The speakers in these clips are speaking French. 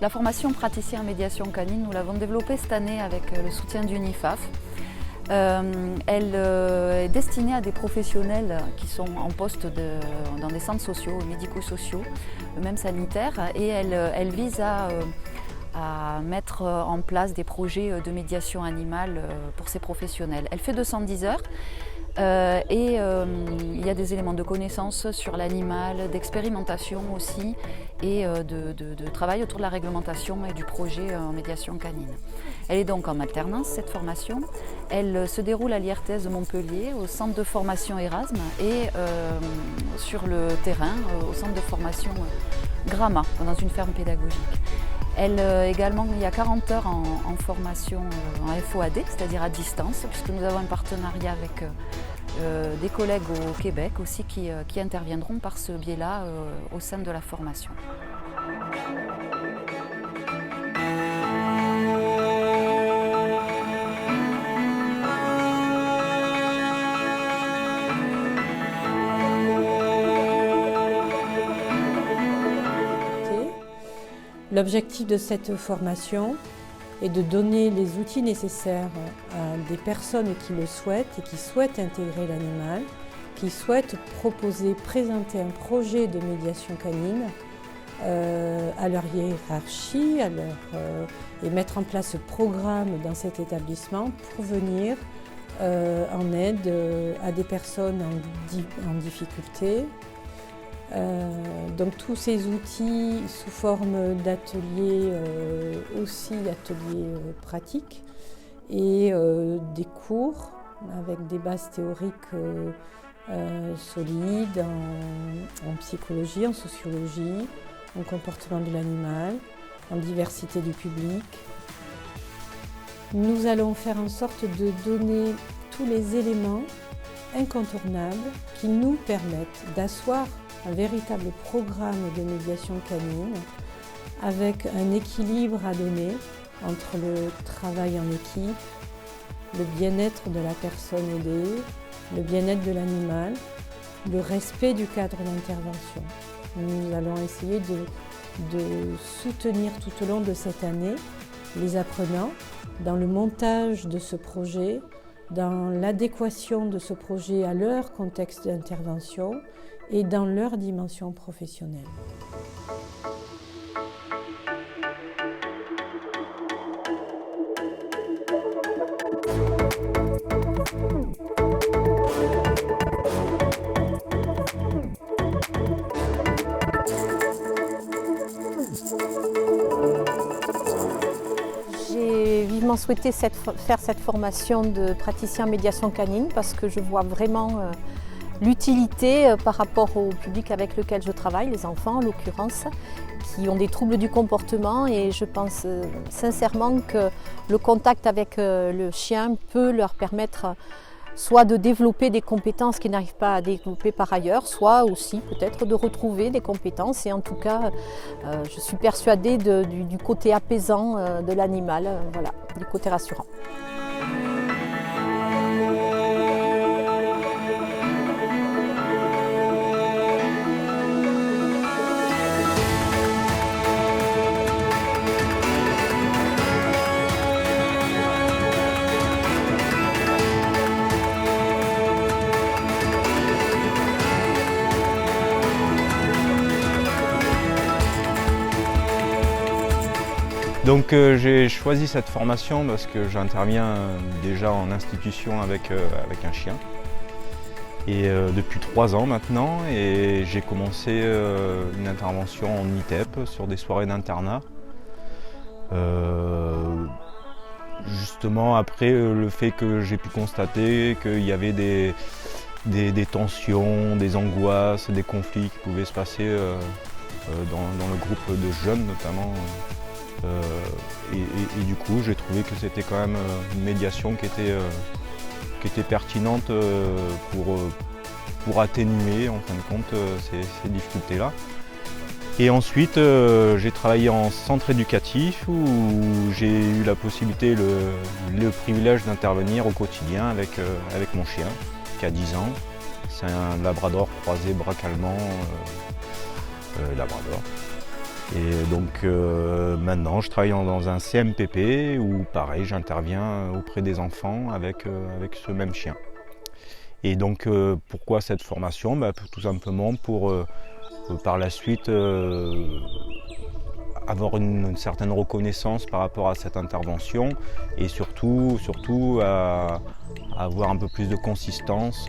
La formation praticien en médiation canine, nous l'avons développée cette année avec le soutien d'UNIFAF. Elle est destinée à des professionnels qui sont en poste dans des centres sociaux, médico-sociaux, même sanitaires, et elle vise à mettre en place des projets de médiation animale pour ces professionnels. Elle fait 210 heures. Il y a des éléments de connaissance sur l'animal, d'expérimentation aussi et de travail autour de la réglementation et du projet en médiation canine. Elle est donc en alternance cette formation. Elle se déroule à l'IRTS de Montpellier au centre de formation Erasme et sur le terrain au centre de formation Grama dans une ferme pédagogique. Également, il y a 40 heures en formation en FOAD, c'est-à-dire à distance, puisque nous avons un partenariat avec des collègues au Québec aussi qui interviendront par ce biais-là au sein de la formation. L'objectif de cette formation est de donner les outils nécessaires à des personnes qui le souhaitent et qui souhaitent intégrer l'animal, qui souhaitent présenter un projet de médiation canine à leur hiérarchie et mettre en place ce programme dans cet établissement pour venir en aide à des personnes en difficulté. Donc tous ces outils sous forme d'ateliers, aussi ateliers pratiques et des cours avec des bases théoriques solides en psychologie, en sociologie, en comportement de l'animal, en diversité du public. Nous allons faire en sorte de donner tous les éléments incontournables qui nous permettent d'asseoir un véritable programme de médiation canine avec un équilibre à donner entre le travail en équipe, le bien-être de la personne aidée, le bien-être de l'animal, le respect du cadre d'intervention. Nous allons essayer de soutenir tout au long de cette année les apprenants dans le montage de ce projet, dans l'adéquation de ce projet à leur contexte d'intervention et dans leur dimension professionnelle. J'ai vivement souhaité faire cette formation de praticien en médiation canine parce que je vois vraiment l'utilité par rapport au public avec lequel je travaille, les enfants en l'occurrence, qui ont des troubles du comportement, et je pense sincèrement que le contact avec le chien peut leur permettre soit de développer des compétences qu'ils n'arrivent pas à développer par ailleurs, soit aussi peut-être de retrouver des compétences. Et en tout cas, je suis persuadée du côté apaisant de l'animal, voilà, du côté rassurant. Donc j'ai choisi cette formation parce que j'interviens déjà en institution avec un chien et depuis 3 ans maintenant, et j'ai commencé une intervention en ITEP sur des soirées d'internat. Justement après le fait que j'ai pu constater qu'il y avait des tensions, des angoisses, des conflits qui pouvaient se passer dans le groupe de jeunes notamment. Et du coup, j'ai trouvé que c'était quand même une médiation qui était pertinente pour atténuer en fin de compte ces difficultés-là. Et ensuite, j'ai travaillé en centre éducatif où j'ai eu la possibilité, le privilège d'intervenir au quotidien avec mon chien qui a 10 ans C'est un labrador croisé braque allemand labrador. Et donc maintenant je travaille dans un CMPP où pareil j'interviens auprès des enfants avec ce même chien. Et donc pourquoi cette formation? Tout simplement pour par la suite avoir une certaine reconnaissance par rapport à cette intervention et surtout avoir un peu plus de consistance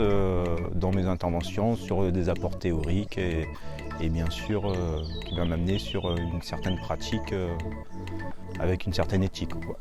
dans mes interventions sur des apports théoriques et bien sûr qui va m'amener sur une certaine pratique avec une certaine éthique, quoi.